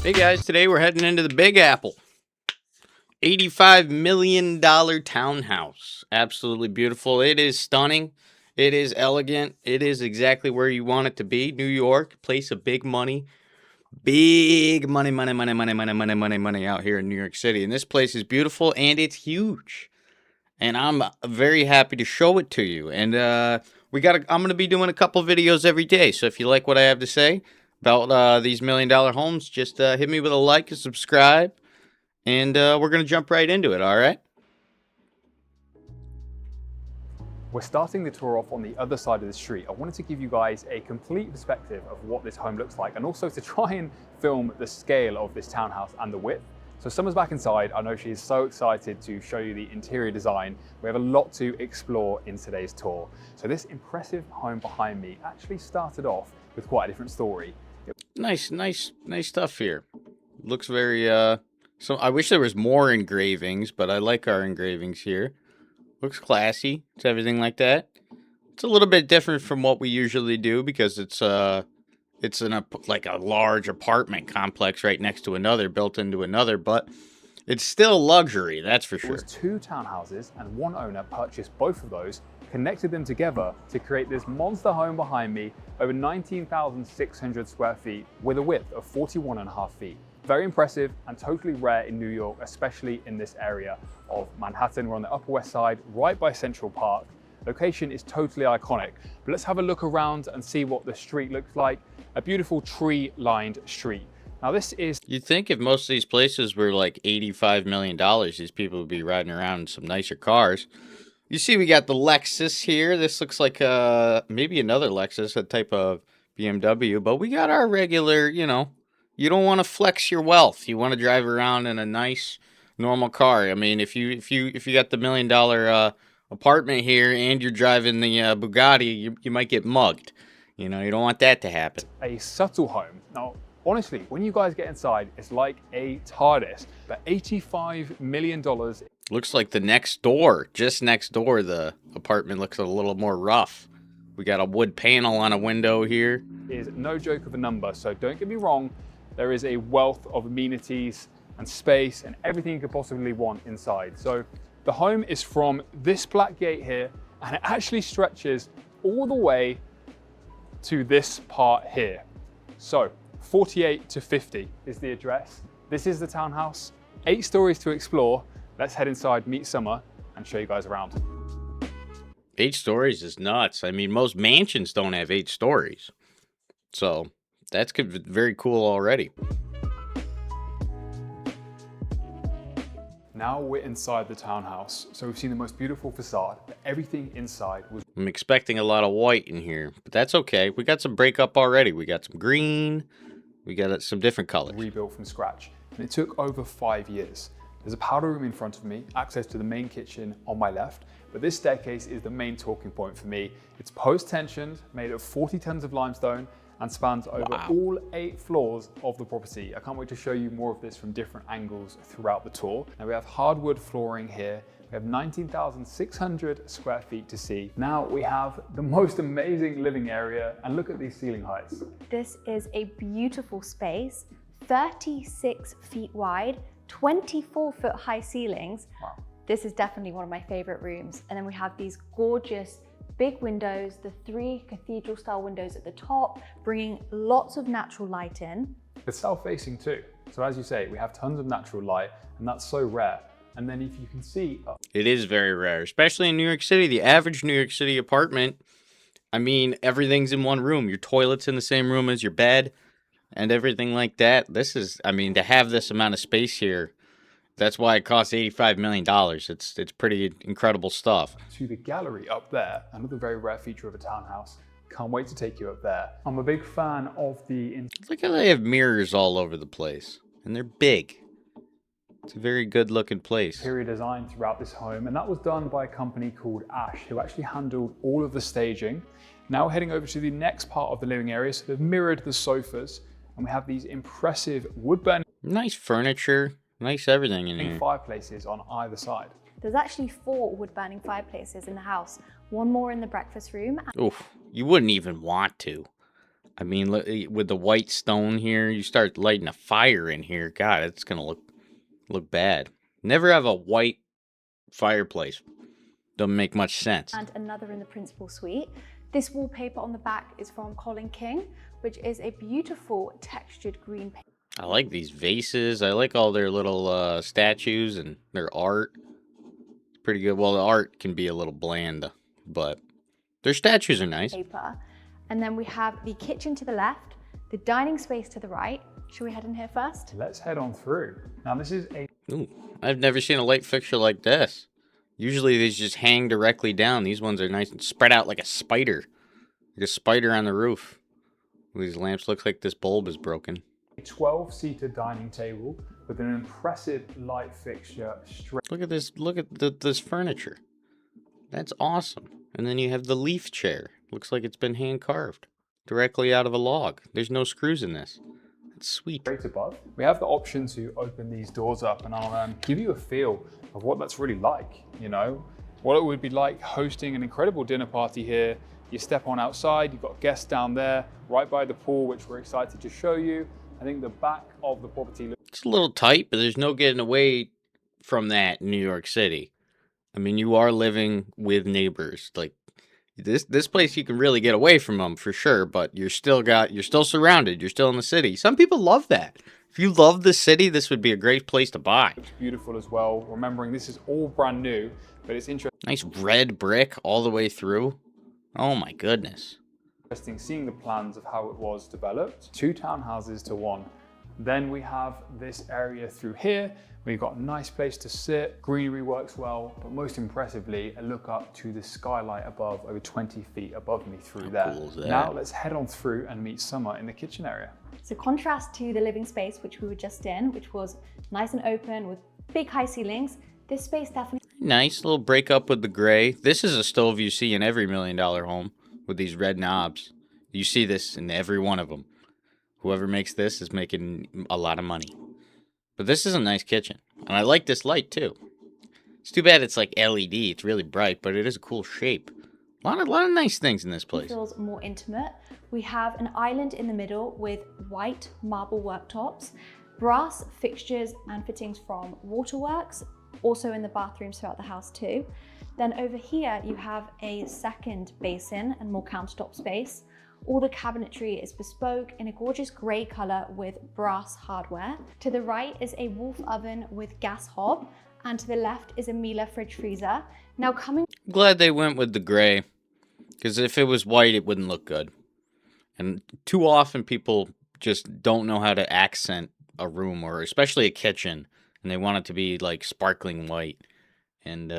Hey guys, today we're heading into the Big Apple. $85 million townhouse. Absolutely beautiful. It is stunning. It is elegant. It is exactly where you want it to be. New York, place of big money. Big money out here in New York City. And this place is beautiful and it's huge. And I'm very happy to show it to you. And I'm going to be doing a couple videos every day. So if you like what I have to say about these $1 million homes, just hit me with a like and subscribe. And we're going to jump right into it, all right? We're starting the tour off on the other side of the street. I wanted to give you guys a complete perspective of what this home looks like and also to try and film the scale of this townhouse and the width. So Summer's back inside. I know she's so excited to show you the interior design. We have a lot to explore in today's tour. So this impressive home behind me actually started off with quite a different story. Nice stuff here. Looks very, so I wish there was more engravings, but I like our engravings here. Looks classy. It's everything like that. It's a little bit different from what we usually do because it's like a large apartment complex right next to another, built into another, but it's still luxury, that's for It sure. was two townhouses and one owner purchased both of those, connected them together to create this monster home behind me, over 19,600 square feet with a width of 41.5 feet. Very impressive and totally rare in New York, especially in this area of Manhattan. We're on the Upper West Side, right by Central Park. Location is totally iconic, but let's have a look around and see what the street looks like. A beautiful tree-lined street. Now this is... You'd think if most of these places were like $85 million, these people would be riding around in some nicer cars. You see we got the Lexus here. This looks like maybe another Lexus, a type of BMW, but we got our regular, you don't want to flex your wealth. You want to drive around in a nice, normal car. I mean, if you got the $1 million apartment here and you're driving the Bugatti, you might get mugged. You don't want that to happen. a subtle home. Now, honestly, when you guys get inside, it's like a TARDIS, but $85 million. Looks like just next door, the apartment looks a little more rough. We got a wood panel on a window here. Is no joke of a number, so don't get me wrong, there is a wealth of amenities and space and everything you could possibly want inside. So the home is from this black gate here, and it actually stretches all the way to this part here. So 48 to 50 is the address. This is the townhouse, 8 stories to explore. Let's head inside, meet Summer, and show you guys around. 8 stories is nuts. I mean, most mansions don't have 8 stories. So that's very cool already. Now we're inside the townhouse. So we've seen the most beautiful facade, but everything inside was... I'm expecting a lot of white in here, but that's okay. We got some breakup already. We got some green. We got some different colors. rebuilt from scratch. And it took over 5 years. There's a powder room in front of me, access to the main kitchen on my left, but this staircase is the main talking point for me. It's post-tensioned, made of 40 tons of limestone, and spans over all 8 floors of the property. I can't wait to show you more of this from different angles throughout the tour. Now we have hardwood flooring here. We have 19,600 square feet to see. Now we have the most amazing living area, and look at these ceiling heights. This is a beautiful space, 36 feet wide, 24-foot high ceilings. Wow. This is definitely one of my favorite rooms. And then we have these gorgeous big windows, the 3 cathedral style windows at the top, bringing lots of natural light in. It's south-facing too. So as you say, we have tons of natural light, and that's so rare. And then if you can see... It is very rare, especially in New York City. The average New York City apartment, I mean, everything's in one room. Your toilet's in the same room as your bed and everything like that. This is, I mean, to have this amount of space here, that's why it costs $85 million. It's pretty incredible stuff. To the gallery up there, another very rare feature of a townhouse. Can't wait to take you up there. I'm a big fan of the... Look how they have mirrors all over the place, and they're big. It's a very good looking place. Interior design throughout this home, and that was done by a company called Ash, who actually handled all of the staging. Now we're heading over to the next part of the living area. So they've mirrored the sofas, and we have these impressive wood-burning... Nice furniture, nice everything in here. Fireplaces on either side. There's actually 4 wood-burning fireplaces in the house, one more in the breakfast room. Oof, you wouldn't even want to. I mean, with the white stone here, you start lighting a fire in here. God, it's gonna look bad. Never have a white fireplace. Doesn't make much sense. And another in the principal suite. This wallpaper on the back is from Colin King, which is a beautiful textured green paint. I like these vases. I like all their little statues and their art. It's pretty good. Well, the art can be a little bland, but their statues are nice. Paper. And then we have the kitchen to the left, the dining space to the right. Should we head in here first? Let's head on through. Now this is a... Ooh, I've never seen a light fixture like this. Usually these just hang directly down. These ones are nice and spread out like a spider. Like a spider on the roof. These lamps look like this bulb is broken. A 12-seater dining table with an impressive light fixture straight. Look at this. Look at this furniture. That's awesome. And then you have the leaf chair. Looks like it's been hand carved directly out of a log. There's no screws in this. That's sweet. Straight above. We have the option to open these doors up, and I'll give you a feel of what that's really like. You know, what it would be like hosting an incredible dinner party here. You step on outside, you've got guests down there, right by the pool, which we're excited to show you. I think the back of the property... It's a little tight, but there's no getting away from that in New York City. I mean, you are living with neighbors. Like, this place, you can really get away from them for sure, but you're still surrounded. You're still in the city. Some people love that. If you love the city, this would be a great place to buy. It's beautiful as well. Remembering this is all brand new, but it's interesting. Nice red brick all the way through. Oh my goodness. Interesting seeing the plans of how it was developed. 2 townhouses to 1. Then we have this area through here. We've got a nice place to sit. Greenery works well, but most impressively, a look up to the skylight above, over 20 feet above me through there. Cool is that? Now let's head on through and meet Summer in the kitchen area. So contrast to the living space, which we were just in, which was nice and open with big high ceilings. This space definitely... Nice little break up with the gray. This is a stove you see in every $1 million home with these red knobs. You see this in every one of them. Whoever makes this is making a lot of money. But this is a nice kitchen. And I like this light too. It's too bad it's like LED. It's really bright, but it is a cool shape. A lot of nice things in this place. It feels more intimate. We have an island in the middle with white marble worktops, brass fixtures and fittings from Waterworks, also in the bathrooms throughout the house too. Then over here you have a second basin and more countertop space. All the cabinetry is bespoke in a gorgeous grey colour with brass hardware. To the right is a Wolf oven with gas hob, and to the left is a Miele fridge freezer. Now coming... I'm glad they went with the gray, because if it was white, it wouldn't look good. And too often people just don't know how to accent a room, or especially a kitchen, and they want it to be like sparkling white. And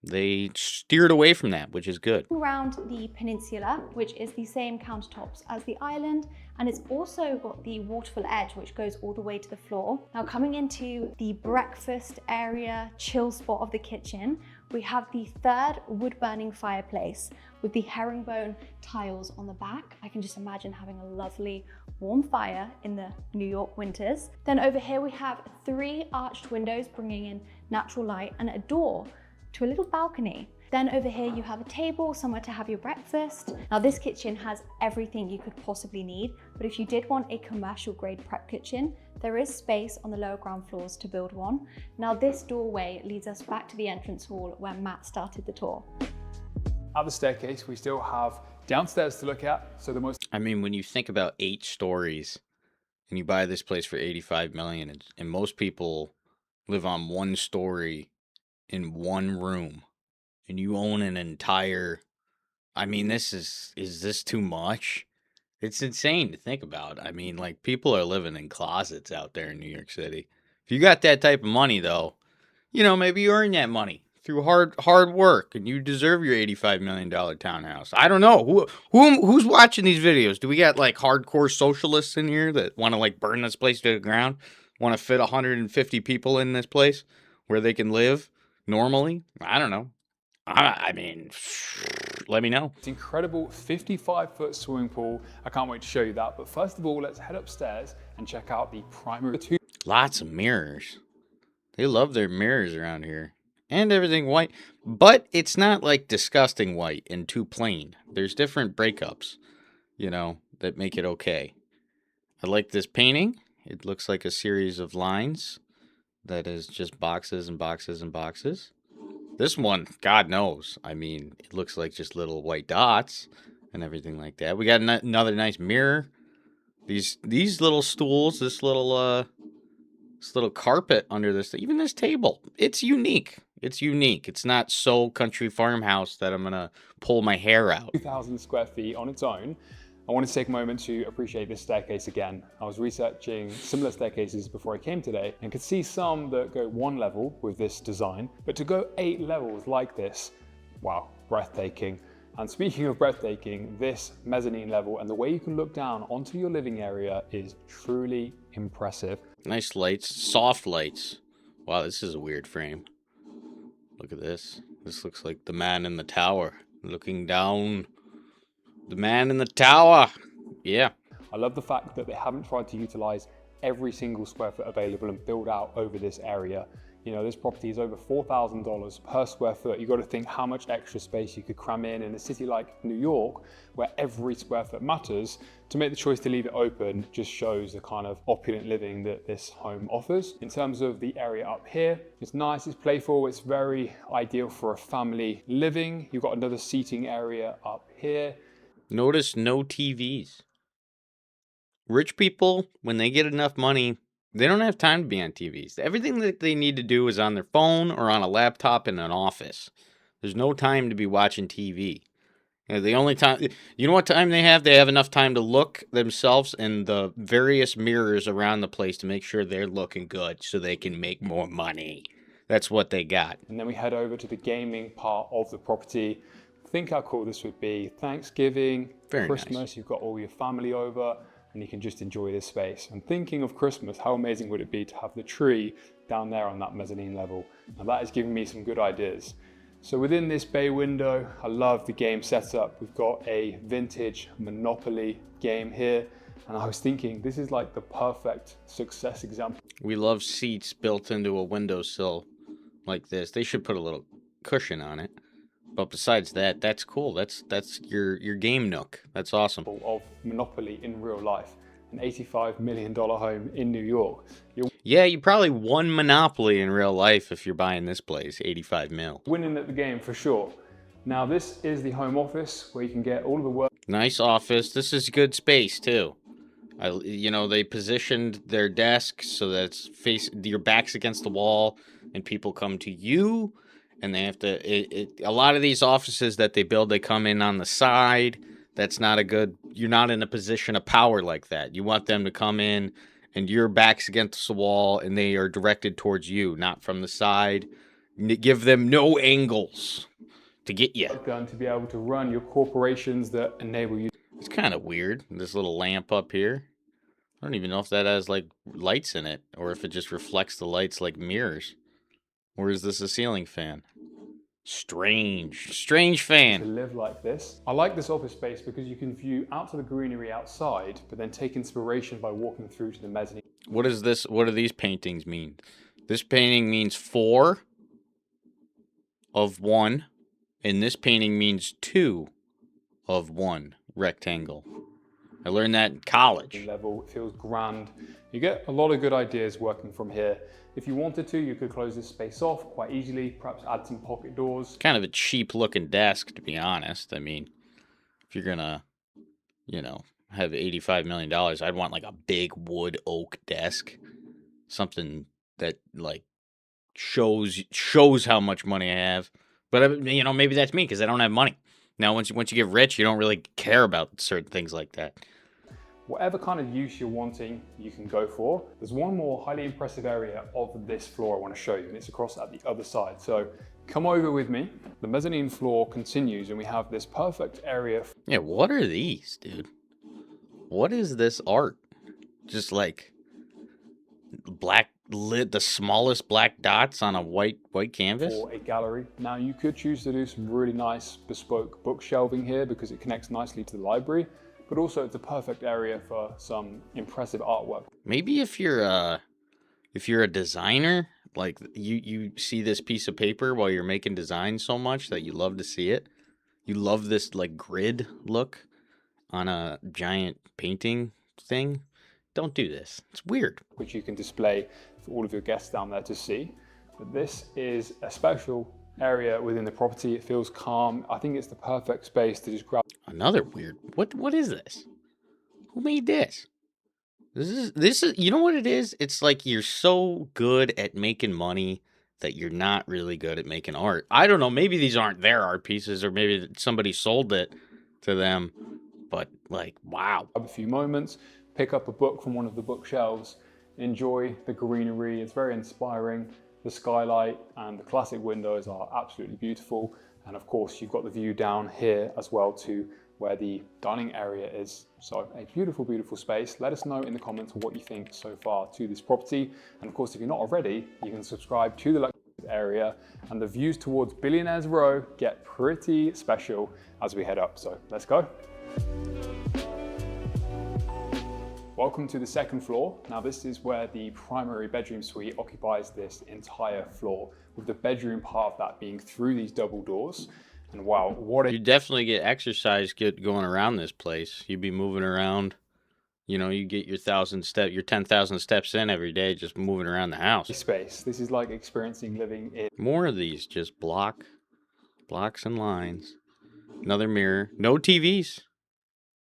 they steered away from that, which is good. Around the peninsula, which is the same countertops as the island, and it's also got the waterfall edge, which goes all the way to the floor. Now coming into the breakfast area, chill spot of the kitchen, we have the 3rd wood-burning fireplace with the herringbone tiles on the back. I can just imagine having a lovely warm fire in the New York winters. Then over here we have 3 arched windows bringing in natural light and a door to a little balcony. Then over here you have a table, somewhere to have your breakfast. Now this kitchen has everything you could possibly need, but if you did want a commercial grade prep kitchen, there is space on the lower ground floors to build one. Now this doorway leads us back to the entrance hall where Matt started the tour. At the staircase, we still have downstairs to look at. So the most... I mean, when you think about 8 stories and you buy this place for $85 million, and most people live on 1 story in 1 room, and you own an entire... I mean, is this too much? It's insane to think about. I mean, like, people are living in closets out there in New York City. If you got that type of money, though, you know, maybe you earn that money through hard work, and you deserve your $85 million townhouse. I don't know. Who's watching these videos? Do we got, like, hardcore socialists in here that want to, like, burn this place to the ground? Want to fit 150 people in this place where they can live normally? I don't know. I mean, let me know. It's incredible 55-foot swimming pool. I can't wait to show you that. But first of all, let's head upstairs and check out the primary. Lots of mirrors. They love their mirrors around here. And everything white. But it's not like disgusting white and too plain. There's different breakups. You know, that make it okay. I like this painting. It looks like a series of lines that is just boxes and boxes and boxes. This one, God knows. I mean, it looks like just little white dots and everything like that. We got another nice mirror. These little stools, this little carpet under this, even this table. It's unique. It's unique. It's not so country farmhouse that I'm gonna pull my hair out. 2,000 square feet on its own. I wanted to take a moment to appreciate this staircase again. I was researching similar staircases before I came today and could see some that go one level with this design, but to go 8 levels like this, wow, breathtaking. And speaking of breathtaking, this mezzanine level and the way you can look down onto your living area is truly impressive. Nice lights, soft lights. Wow, this is a weird frame. Look at this. This looks like the man in the tower looking down. The man in the tower. Yeah. I love the fact that they haven't tried to utilize every single square foot available and build out over this area. You know, this property is over $4,000 per square foot. You've got to think how much extra space you could cram in a city like New York, where every square foot matters. To make the choice to leave it open just shows the kind of opulent living that this home offers. In terms of the area up here, it's nice, it's playful, it's very ideal for a family living. You've got another seating area up here. Notice no TVs. Rich people, when they get enough money, they don't have time to be on TVs. Everything that they need to do is on their phone or on a laptop in an office. There's no time to be watching TV. You know, the only time, you know what time they have? They have enough time to look themselves in the various mirrors around the place to make sure they're looking good so they can make more money. That's what they got. And then we head over to the gaming part of the property. Think how cool this would be. Thanksgiving, Very Christmas, nice. You've got all your family over and you can just enjoy this space. And thinking of Christmas, how amazing would it be to have the tree down there on that mezzanine level? Now that is giving me some good ideas. So within this bay window, I love the game setup. We've got a vintage Monopoly game here. And I was thinking, this is like the perfect success example. We love seats built into a windowsill like this. They should put a little cushion on it. But besides that, that's cool. That's your game nook. That's awesome. Of Monopoly in real life. An $85 million home in New York. Yeah, you probably won Monopoly in real life if you're buying this place, 85 mil. Winning at the game for sure. Now this is the home office where you can get all of the work. Nice office. This is good space too. You know, they positioned their desk so that it's your back's against the wall and people come to you. And they have to, a lot of these offices that they build, they come in on the side. That's not a good, you're not in a position of power like that. You want them to come in and your back's against the wall and they are directed towards you, not from the side. Give them no angles to get you. Going to be able to run your corporations that enable you. It's kind of weird, this little lamp up here. I don't even know if that has like lights in it or if it just reflects the lights like mirrors. Or is this a ceiling fan? Strange fan. To live like this. I like this office space because you can view out to the greenery outside, but then take inspiration by walking through to the mezzanine. What is this? What do these paintings mean? This painting means 4 of 1, and this painting means 2 of 1 rectangle. I learned that in college. Level, it feels grand. You get a lot of good ideas working from here. If you wanted to, you could close this space off quite easily, perhaps add some pocket doors. Kind of a cheap looking desk, to be honest. I mean, if you're gonna, you know, have $85 million, I'd want like a big wood oak desk. Something that like shows how much money I have. But you know, maybe that's me because I don't have money. Now, once you get rich, you don't really care about certain things like that. Whatever kind of use you're wanting, you can go for. There's one more highly impressive area of this floor I want to show you, and it's across at the other side. So come over with me. The mezzanine floor continues, and we have this perfect area. Yeah, what are these, dude? What is this art? Just like black lit, the smallest black dots on a white canvas? For a gallery. Now you could choose to do some really nice bespoke book shelving here because it connects nicely to the library, but also it's a perfect area for some impressive artwork. Maybe if you're a designer, like you see this piece of paper while you're making designs so much that you love to see it. You love this like grid look on a giant painting thing. Don't do this. It's weird. which you can display for all of your guests down there to see. But this is a special area within the property. It feels calm. I think it's the perfect space to just grab. Another weird. What is this? Who made this? This is you know what it is? It's like you're so good at making money that you're not really good at making art. I don't know, maybe these aren't their art pieces or maybe somebody sold it to them. But like, wow. A few moments, pick up a book from one of the bookshelves, enjoy the greenery. It's very inspiring. The skylight and the classic windows are absolutely beautiful. And of course, you've got the view down here as well to where the dining area is. So a beautiful, beautiful space. Let us know in the comments what you think so far to this property. And of course, if you're not already, you can subscribe to the luxury area, and the views towards Billionaires Row get pretty special as we head up. So let's go. Welcome to the second floor. Now this is where the primary bedroom suite occupies this entire floor, with the bedroom part of that being through these double doors. And wow, what a... You definitely get exercise going around this place. You'd be moving around. You know, you get your 10,000 steps in every day just moving around the house. space. This is like experiencing living in... More of these, just blocks and lines. Another mirror. No TVs.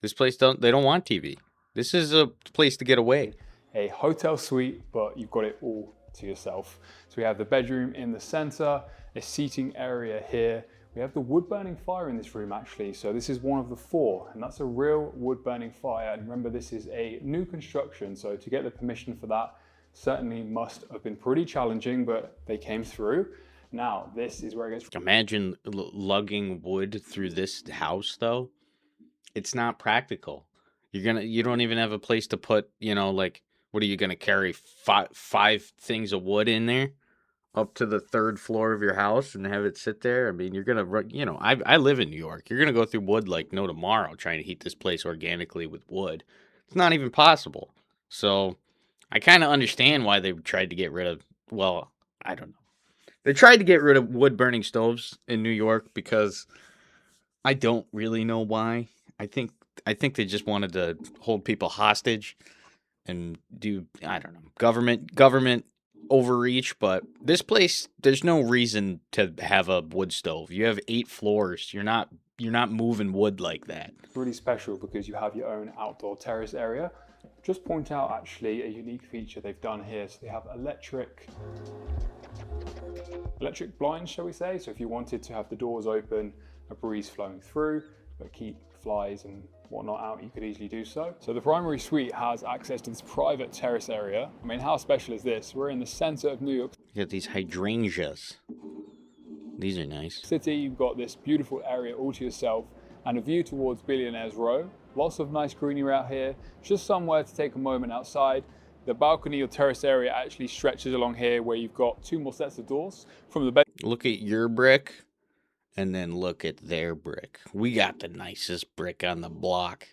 This place they don't want TV. This is a place to get away. A hotel suite, but you've got it all to yourself. So we have the bedroom in the center, a seating area here. We have the wood burning fire in this room actually. So this is one of the 4, and that's a real wood burning fire. And remember, this is a new construction. So to get the permission for that certainly must have been pretty challenging, but they came through. Now, this is where it gets... Imagine lugging wood through this house though. It's not practical. You don't even have a place to put, you know, like, what are you going to carry? Five things of wood in there up to the 3rd floor of your house and have it sit there? I mean, you're going to, you know, I live in New York. You're going to go through wood like no tomorrow trying to heat this place organically with wood. It's not even possible. So I kind of understand why they tried to get rid of, well, I don't know. They tried to get rid of wood burning stoves in New York because I don't really know why. I think they just wanted to hold people hostage and do, I don't know, government overreach. But this place, there's no reason to have a wood stove. You have 8 floors. You're not moving wood like that. Really special because you have your own outdoor terrace area. Just point out actually a unique feature they've done here. So they have electric blinds, shall we say. So if you wanted to have the doors open, a breeze flowing through, but keep flies and whatnot out, you could easily do so. So the primary suite has access to this private terrace area. I mean, how special is this? We're in the center of New York You got these hydrangeas. These are nice. City. You've got this beautiful area all to yourself and a view towards Billionaires Row. Lots of nice greenery out here. Just somewhere to take a moment outside. The balcony or terrace area actually stretches along here where you've got 2 more sets of doors from the bed. Look at your brick. And then look at their brick. We got the nicest brick on the block.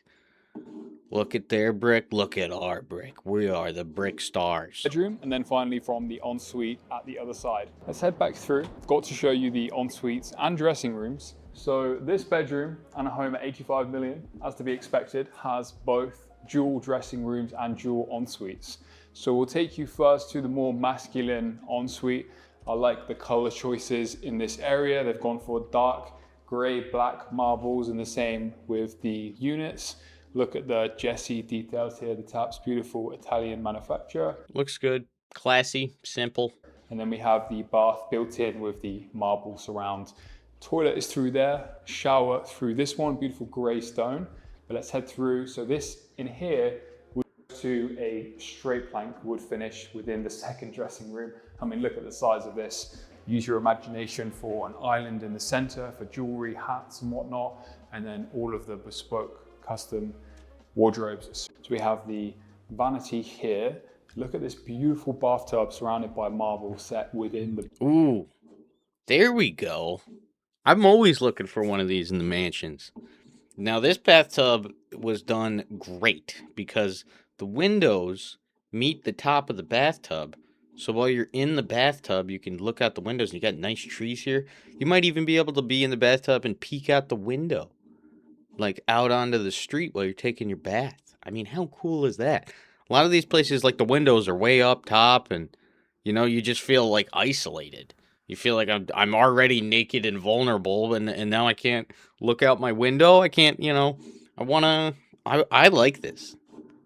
Look at their brick. Look at our brick. We are the brick stars. Bedroom, and then finally from the ensuite at the other side. Let's head back through. I've got to show you the ensuites and dressing rooms. So this bedroom and a home at 85 million, as to be expected, has both dual dressing rooms and dual ensuites. So we'll take you first to the more masculine ensuite. I like the color choices in this area. They've gone for dark gray, black marbles, and the same with the units. Look at the Jessie details here. The taps, beautiful Italian manufacturer. Looks good, classy, simple. And then we have the bath built in with the marble surround. Toilet is through there, shower through this one, beautiful gray stone. But let's head through. So this in here would go to a straight plank wood finish within the second dressing room. I mean, look at the size of this. Use your imagination for an island in the center for jewelry, hats and whatnot. And then all of the bespoke custom wardrobes. So we have the vanity here. Look at this beautiful bathtub surrounded by marble set within the... Ooh, there we go. I'm always looking for one of these in the mansions. Now this bathtub was done great because the windows meet the top of the bathtub. So while you're in the bathtub, you can look out the windows and you got nice trees here. You might even be able to be in the bathtub and peek out the window. like out onto the street while you're taking your bath. I mean, how cool is that? A lot of these places, like the windows are way up top, and you know, you just feel like isolated. You feel like I'm already naked and vulnerable, and now I can't look out my window. I can't, you know, I like this.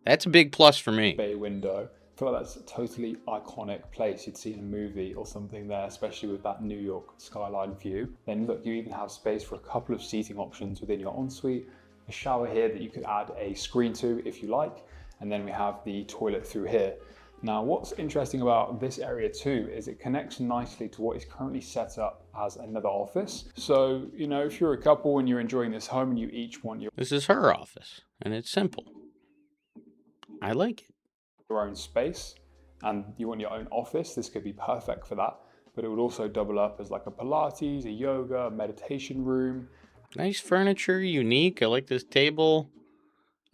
That's a big plus for me. Bay window. I feel like that's a totally iconic place you'd see in a movie or something there, especially with that New York skyline view. Then look, you even have space for a couple of seating options within your ensuite, a shower here that you could add a screen to if you like, and then we have the toilet through here. Now, what's interesting about this area too is it connects nicely to what is currently set up as another office. So, you know, if you're a couple and you're enjoying this home and you each want This is her office, and it's simple. I like it. your own space and you want your own office, this could be perfect for that. But it would also double up as like a Pilates, a yoga, a meditation room. Nice furniture, unique. I like this table.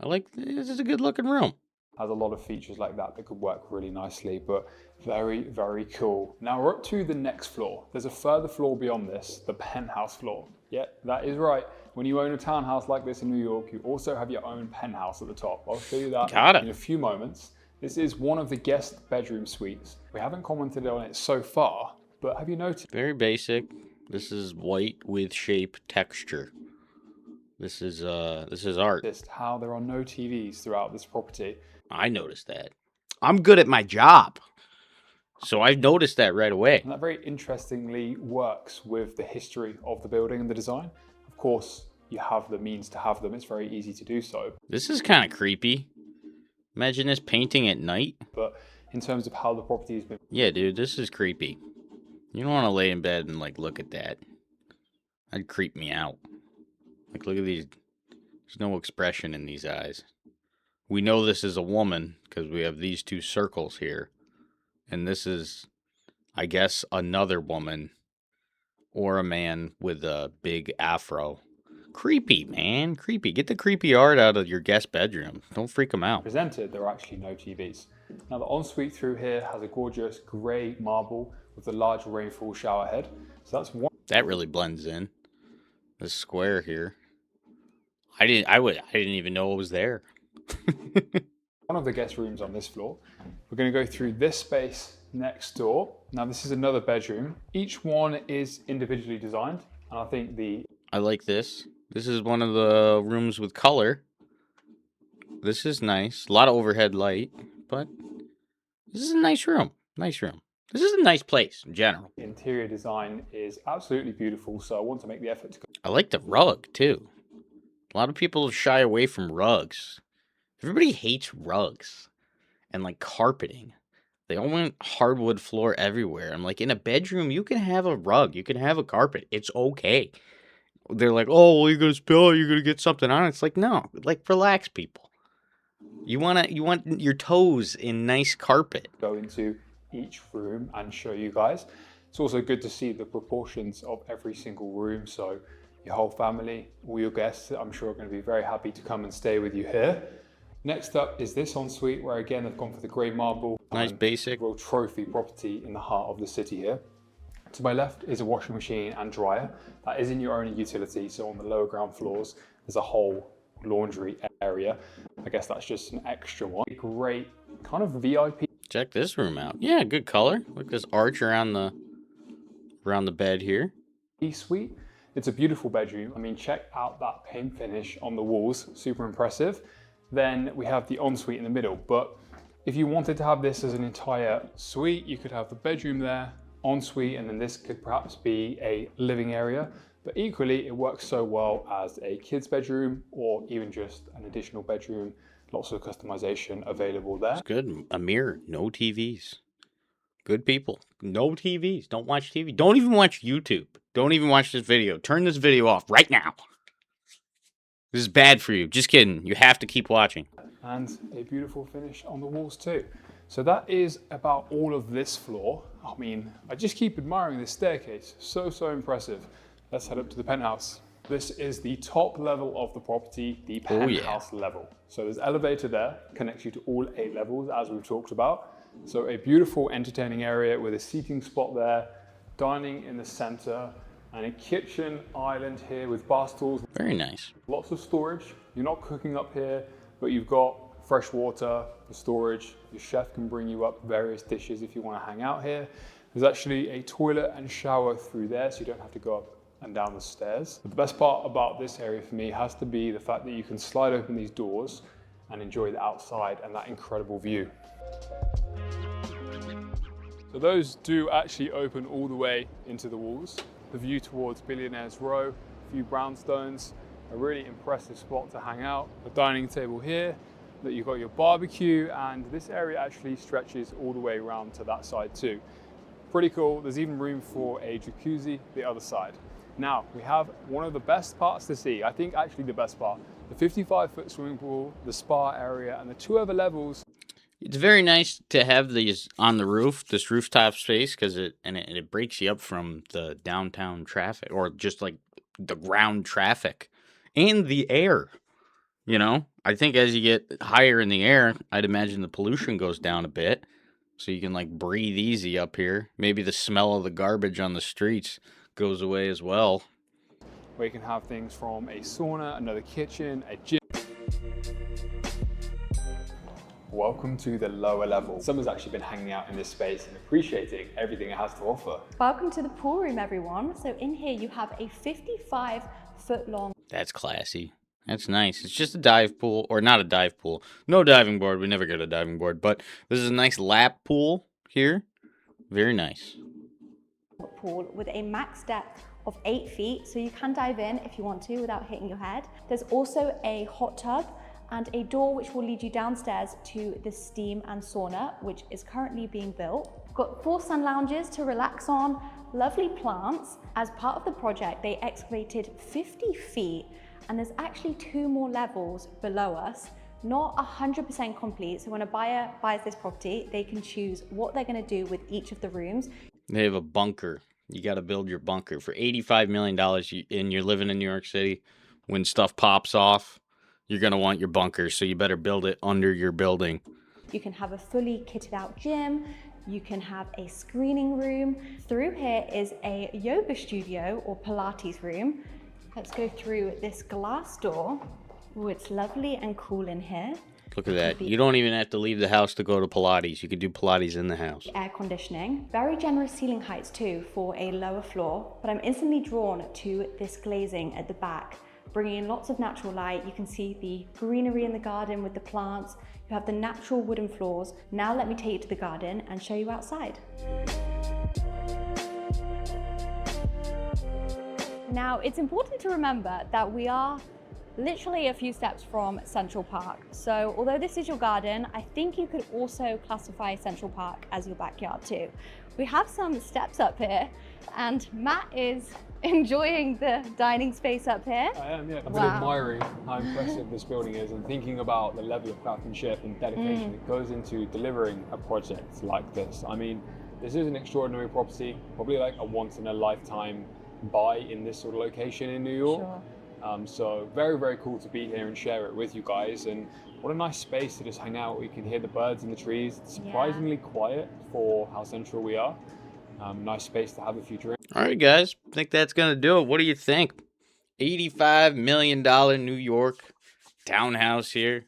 This is a good looking room. Has a lot of features like that that could work really nicely, but very, very cool. Now we're up to the next floor. There's a further floor beyond this, the penthouse floor. Yeah, that is right. When you own a townhouse like this in New York, you also have your own penthouse at the top. I'll show you that in a few moments. This is one of the guest bedroom suites. We haven't commented on it so far, but have you noticed? Very basic. This is white with shape texture. This is art. Just how there are no TVs throughout this property. I noticed that. I'm good at my job, so I noticed that right away. And that very interestingly works with the history of the building and the design. Of course, you have the means to have them. It's very easy to do so. This is kind of creepy. Imagine this painting at night. But in terms of how the property has been... Yeah, dude, this is creepy. You don't want to lay in bed and, like, look at that. That'd creep me out. Like, look at these. There's no expression in these eyes. We know this is a woman because we have these two circles here. And this is, I guess, another woman or a man with a big afro. Creepy, man. Creepy. Get the creepy art out of your guest bedroom. Don't freak them out. Presented, there are actually no TVs. Now, the ensuite through here has a gorgeous grey marble with a large rainfall shower head. So that's one. That really blends in. This square here. I didn't even know it was there. One of the guest rooms on this floor. We're going to go through this space next door. Now, this is another bedroom. Each one is individually designed, and I think I like this. This is one of the rooms with color. This is nice. A lot of overhead light, but this is a nice room. Nice room. This is a nice place in general. The interior design is absolutely beautiful, so I want to make the effort to go. I like the rug, too. A lot of people shy away from rugs. Everybody hates rugs and, like, carpeting. They all want hardwood floor everywhere. I'm like, in a bedroom, you can have a rug. You can have a carpet. It's okay. They're like, oh, well, you're going to spill it. You're going to get something on it. It's like, no. Like, relax, people. You want your toes in nice carpet. Go into each room and show you guys. It's also good to see the proportions of every single room. So your whole family, all your guests, I'm sure are going to be very happy to come and stay with you here. Next up is this ensuite where again they've gone for the grey marble. Nice basic. Real trophy property in the heart of the city here. To my left is a washing machine and dryer. That is in your own utility. So on the lower ground floors, there's a whole laundry area. I guess that's just an extra one. Great kind of VIP. Check this room out. Yeah, good color. Look at this arch around the bed here. Suite. It's a beautiful bedroom. I mean, check out that paint finish on the walls. Super impressive. Then we have the ensuite in the middle. But if you wanted to have this as an entire suite, you could have the bedroom there, ensuite, and then this could perhaps be a living area. But equally, it works so well as a kid's bedroom or even just an additional bedroom. Lots of customization available there. It's good. A mirror, no TVs. Good people. No TVs. Don't watch TV. Don't even watch YouTube. Don't even watch this video. Turn this video off right now. This is bad for you. Just kidding. You have to keep watching. And a beautiful finish on the walls too. So that is about all of this floor. I mean, I just keep admiring this staircase. So impressive. Let's head up to the penthouse. This is the top level of the property, the penthouse level. So there's elevator there, connects you to all 8 levels as we've talked about. So a beautiful entertaining area with a seating spot there, dining in the center, and a kitchen island here with bar stools. Very nice. Lots of storage. You're not cooking up here, but you've got fresh water, the storage. Your chef can bring you up various dishes if you want to hang out here. There's actually a toilet and shower through there, so you don't have to go up and down the stairs. But the best part about this area for me has to be the fact that you can slide open these doors and enjoy the outside and that incredible view. So those do actually open all the way into the walls. The view towards Billionaire's Row, a few brownstones, a really impressive spot to hang out. A dining table here, that you've got your barbecue, and this area actually stretches all the way around to that side too. Pretty cool. There's even room for a jacuzzi the other side. Now, we have one of the best parts to see, I think actually the best part, the 55-foot swimming pool, the spa area, and the 2 other levels. It's very nice to have these on the roof, this rooftop space, because it breaks you up from the downtown traffic, or just like the ground traffic and the air. You know, I think as you get higher in the air, I'd imagine the pollution goes down a bit, so you can like breathe easy up here. Maybe the smell of the garbage on the streets goes away as well. Where you can have things from a sauna, another kitchen, a gym. Welcome to the lower level. Someone's actually been hanging out in this space and appreciating everything it has to offer. Welcome to the pool room, everyone. So in here you have a 55-foot long. That's classy. That's nice. It's just a dive pool, or not a dive pool. No diving board. We never get a diving board, but this is a nice lap pool here. Very nice. Pool with a max depth of 8 feet, so you can dive in if you want to without hitting your head. There's also a hot tub and a door which will lead you downstairs to the steam and sauna, which is currently being built. We've got 4 sun lounges to relax on, lovely plants. As part of the project, they excavated 50 feet, and there's actually 2 more levels below us, not 100% complete. So when a buyer buys this property, they can choose what they're gonna do with each of the rooms. They have a bunker. You got to build your bunker for $85 million, and you're living in New York City. When stuff pops off, you're going to want your bunker, so you better build it under your building. You can have a fully kitted out gym. You can have a screening room. Through here is a yoga studio or Pilates room. Let's go through this glass door. Oh, it's lovely and cool in here. Look at that. You don't even have to leave the house to go to Pilates. You can do Pilates in the house. Air conditioning. Very generous ceiling heights too for a lower floor, but I'm instantly drawn to this glazing at the back, bringing in lots of natural light. You can see the greenery in the garden with the plants. You have the natural wooden floors. Now let me take you to the garden and show you outside. Now, it's important to remember that we are literally a few steps from Central Park. So although this is your garden, I think you could also classify Central Park as your backyard too. We have some steps up here, and Matt is enjoying the dining space up here. I am, yeah. I've been admiring how impressive this building is and thinking about the level of craftsmanship and dedication that goes into delivering a project like this. I mean, this is an extraordinary property, probably like a once-in-a-lifetime buy in this sort of location in New York. Sure. So very, very cool to be here and share it with you guys. And what a nice space to just hang out. We can hear the birds in the trees. It's surprisingly quiet for how central we are. Nice space to have a few drinks. All right, guys. I think that's going to do it. What do you think? $85 million New York townhouse here.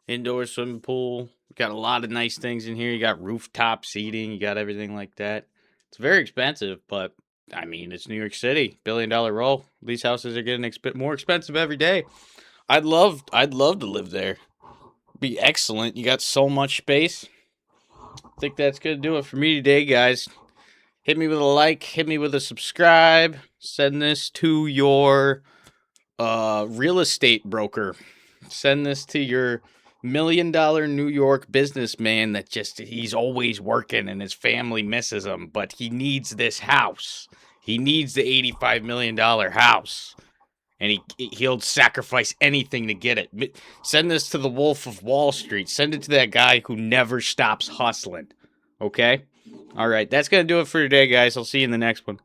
Indoor swimming pool. Got a lot of nice things in here. You got rooftop seating. You got everything like that. It's very expensive, but I mean, it's New York City, $1 billion roll. These houses are getting more expensive every day. I'd love to live there. Be excellent. You got so much space. I think that's gonna do it for me today, guys. Hit me with a like. Hit me with a subscribe. Send this to your real estate broker. Send this to your $1 million New York businessman that he's always working and his family misses him, but he needs this house. He needs the $85 million house, and he'll sacrifice anything to get it. Send this to the Wolf of Wall Street. Send it to that guy who never stops hustling. Okay? All right, that's going to do it for today, guys. I'll see you in the next one.